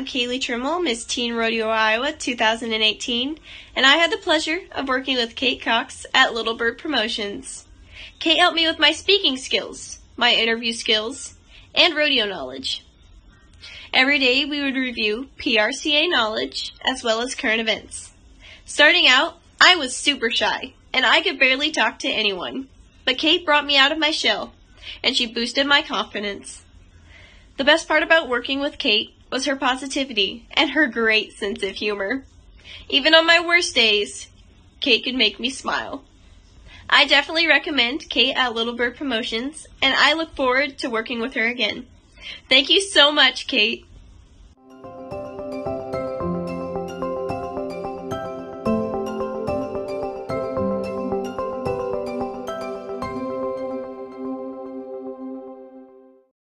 Kaylee Trimmel, Miss Teen Rodeo Iowa 2018, and I had the pleasure of working with Kate Cox at Little Bird Promotions. Kate helped me with my speaking skills, my interview skills, and rodeo knowledge. Every day we would review PRCA knowledge as well as current events. Starting out, I was super shy, and I could barely talk to anyone. But Kate brought me out of my shell, and she boosted my confidence. The best part about working with Kate was her positivity and her great sense of humor. Even on my worst days, Kate could make me smile. I definitely recommend Kate at Little Bird Promotions, and I look forward to working with her again. Thank you so much, Kate.